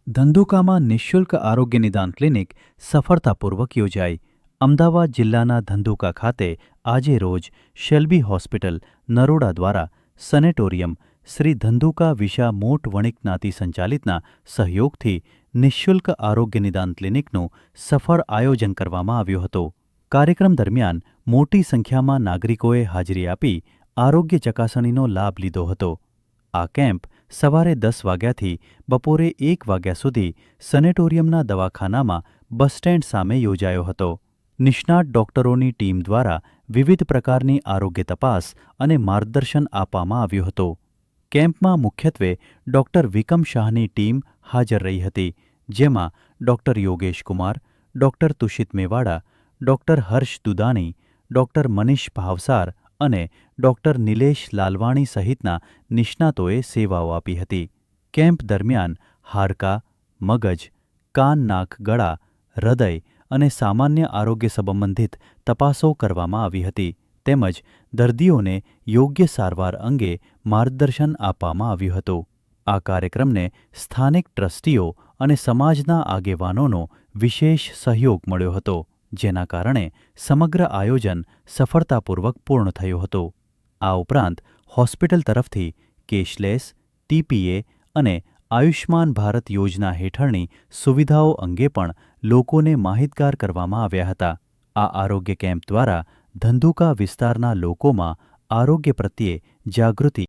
ધંધુકામાં નિઃશુલ્ક આરોગ્ય નિદાન ક્લિનિક સફળતાપૂર્વક યોજાઈ. અમદાવાદ જિલ્લાના ધંધુકા ખાતે આજે રોજ શેલ્બી હોસ્પિટલ, નરોડા દ્વારા સેનેટોરિયમ શ્રી ધંધુકા વિશા મોટ વણિક જ્ઞાતિ સંચાલિતના સહયોગથી નિઃશુલ્ક આરોગ્ય નિદાન ક્લિનિકનું સફળ આયોજન કરવામાં આવ્યું હતું. કાર્યક્રમ દરમિયાન મોટી સંખ્યામાં નાગરિકોએ હાજરી આપી આરોગ્ય ચકાસણીનો લાભ લીધો હતો. આ કેમ્પ સવારે 10 વાગ્યાથી બપોરે 1 વાગ્યા સુધી સેનેટોરિયમના દવાખાનામાં બસ સ્ટેન્ડ સામે યોજાયો હતો. નિષ્ણાત ડોક્ટરોની ટીમ દ્વારા વિવિધ પ્રકારની આરોગ્ય તપાસ અને માર્ગદર્શન આપવામાં આવ્યું હતું. કેમ્પમાં મુખ્યત્વે ડોક્ટર વિકમ શાહની ટીમ હાજર રહી હતી, જેમાં doctor Yogesh Kumar, doctor Tushit Mewada, doctor Harsh Dudani, doctor Manish Bhavsar અને ડોક્ટર નિલેશ લાલવાણી સહિતના નિષ્ણાતોએ સેવાઓ આપી હતી. કેમ્પ દરમિયાન હાડકાં, મગજ, કાન, નાક, ગળા, હૃદય અને સામાન્ય આરોગ્ય સંબંધિત તપાસો કરવામાં આવી હતી, તેમજ દર્દીઓને યોગ્ય સારવાર અંગે માર્ગદર્શન આપવામાં આવ્યું હતું. આ કાર્યક્રમને સ્થાનિક ટ્રસ્ટીઓ અને સમાજના આગેવાનોનો વિશેષ સહયોગ મળ્યો હતો, જેના કારણે સમગ્ર આયોજન સફળતાપૂર્વક પૂર્ણ થયું હતું. આ ઉપરાંત હોસ્પિટલ તરફથી કેશલેસ, ટીપીએ અને આયુષ્માન ભારત યોજના હેઠળની સુવિધાઓ અંગે પણ લોકોને માહિતગાર કરવામાં આવ્યા હતા. આ આરોગ્ય કેમ્પ દ્વારા ધંધુકા વિસ્તારના લોકોમાં આરોગ્ય પ્રત્યે જાગૃતિ